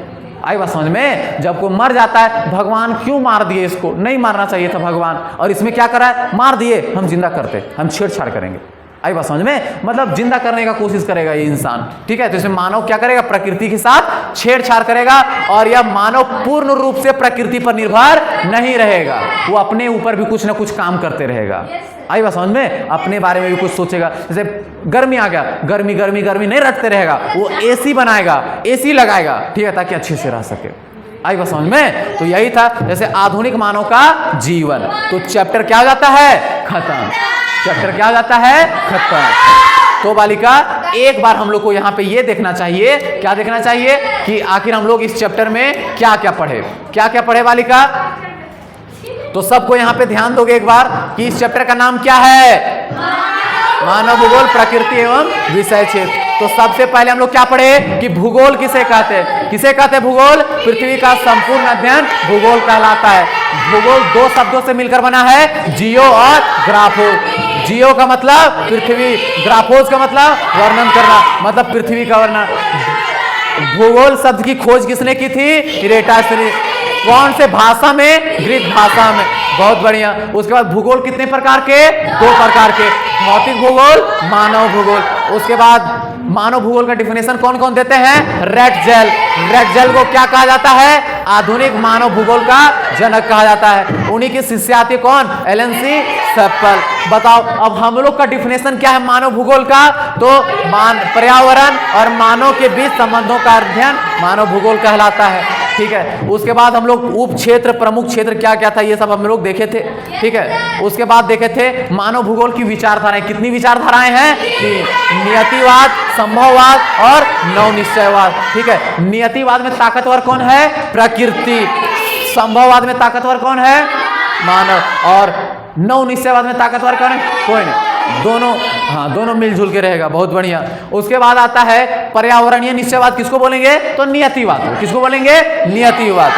आई बात समझ में? जब कोई मर जाता है, भगवान क्यों मार दिए इसको? नहीं मारना चाहिए था भगवान, और इसमें क्या करा है? मार दिए, हम जिंदा करते, हम छेड़छाड़ करेंगे। आई बात समझ में? मतलब जिंदा करने का कोशिश करेगा ये इंसान। ठीक है, तो इसमें मानव क्या करेगा? प्रकृति के साथ छेड़छाड़ करेगा और यह मानव पूर्ण रूप से प्रकृति पर निर्भर नहीं रहेगा, वो अपने ऊपर भी कुछ ना कुछ काम करते रहेगा। आई बात समझ में? अपने बारे में भी कुछ सोचेगा। जैसे गर्मी आ गया, गर्मी गर्मी गर्मी नहीं रटते रहेगा, वो एसी बनाएगा, एसी लगाएगा। ठीक है, ताकि अच्छे से रह सके। आई बात समझ में? तो यही था जैसे आधुनिक मानव का जीवन। तो चैप्टर क्या हो जाता है? खत्म। चैप्टर क्या हो जाता है? खत्म। तो बालिका, एक बार हम लोग को यहाँ पे ये देखना चाहिए, क्या देखना चाहिए कि आखिर हम लोग इस चैप्टर में क्या क्या पढ़े, क्या क्या पढ़े बालिका? तो सबको यहाँ पे ध्यान दोगे एक बार कि इस चैप्टर का नाम क्या है? मानव भूगोल प्रकृति एवं विषय क्षेत्र। तो सबसे पहले हम लोग क्या पढ़े कि भूगोल किसे कहते हैं? किसे कहते हैं भूगोल? पृथ्वी का संपूर्ण अध्ययन भूगोल कहलाता है। भूगोल दो शब्दों से मिलकर बना है, जियो और ग्राफो। जियो का मतलब पृथ्वी, ग्राफोस का मतलब वर्णन करना, मतलब पृथ्वी का वर्णन। भूगोल शब्द की खोज किसने की थी? इरेटास्थिनीज। कौन से भाषा में? ग्रीक भाषा में। बहुत बढ़िया। उसके बाद भूगोल कितने प्रकार के? दो प्रकार के, भौतिक भूगोल, मानव भूगोल। उसके बाद मानव भूगोल का डिफिनेशन कौन कौन देते हैं? रेटजेल। रेटजेल को क्या कहा जाता है? आधुनिक मानव भूगोल का जनक कहा जाता है। उन्हीं के शिष्य थे कौन? एलन.सी. सेप्पल। बताओ अब हम लोग का डिफिनेशन क्या है मानव भूगोल का? तो पर्यावरण और मानव के बीच संबंधों का अध्ययन मानव भूगोल कहलाता है। ठीक है, उसके बाद हम लोग उप क्षेत्र, प्रमुख क्षेत्र क्या क्या था ये सब हम लोग देखे थे। ठीक है, उसके बाद देखे थे मानव भूगोल की विचारधाराएं। कितनी विचारधाराएं हैं? नियतिवाद, संभववाद और नवनिश्चयवाद। ठीक है, नियतिवाद में ताकतवर कौन है? प्रकृति। संभववाद में ताकतवर कौन है? मानव। और नवनिश्चयवाद में ताकतवर कौन है? कोई नहीं, दोनों, हाँ दोनों मिलजुल के रहेगा। बहुत बढ़िया। उसके बाद आता है पर्यावरणीय निश्चयवाद। किसको बोलेंगे? तो नियतिवाद। किसको बोलेंगे? नियतिवाद।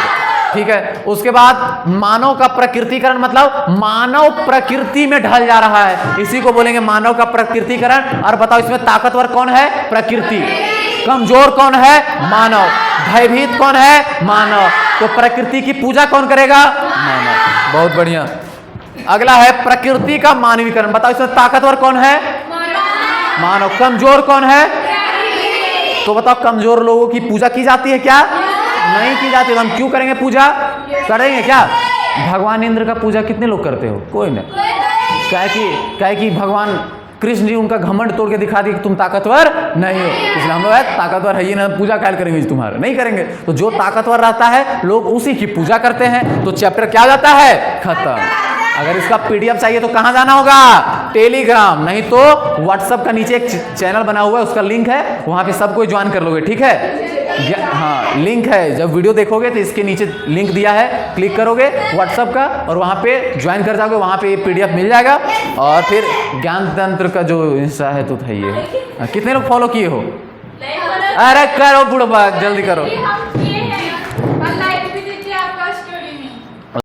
ठीक है, उसके बाद मानव का प्रकृतिकरण, मतलब मानव प्रकृति में ढल जा रहा है, इसी को बोलेंगे मानव का प्रकृतिकरण। और बताओ इसमें ताकतवर कौन है? प्रकृति। कमजोर कौन है? मानव। भयभीत कौन है? मानव। तो प्रकृति की पूजा कौन करेगा? मानव। बहुत बढ़िया। अगला है प्रकृति का मानवीकरण। बताओ इसमें ताकतवर कौन है? मानव। कमजोर कौन है? तो बताओ कमजोर लोगों की पूजा की जाती है क्या? नहीं की जाती। तो हम क्यों करेंगे पूजा? करेंगे क्या? भगवान इंद्र का पूजा कितने लोग करते हो? कोई नहीं। क्या कि भगवान कृष्ण जी उनका घमंड तोड़ के दिखा दिए कि तुम ताकतवर नहीं हो, इसलिए हम लोग ताकतवर है ये ना, पूजा कायल करेंगे तुम्हारा? नहीं करेंगे। तो जो ताकतवर रहता है लोग उसी की पूजा करते हैं। तो चैप्टर क्या जाता है? खत्म। अगर इसका पीडीएफ चाहिए तो कहां जाना होगा? टेलीग्राम, नहीं तो व्हाट्सएप का नीचे एक चैनल बना हुआ है, उसका लिंक है, वहां पे सब कोई ज्वाइन कर लोगे, ठीक है? हाँ, लिंक है। जब वीडियो देखोगे तो इसके नीचे लिंक दिया है, क्लिक करोगे व्हाट्सएप का और वहां पे ज्वाइन कर जाओगे, वहां पे ये पीडीएफ मिल जाएगा। और फिर ज्ञान तंत्र का जो इंस्टा है तो है ये। कितने लोग फॉलो किए हो? अरे करो बुढ़बा, जल्दी करो।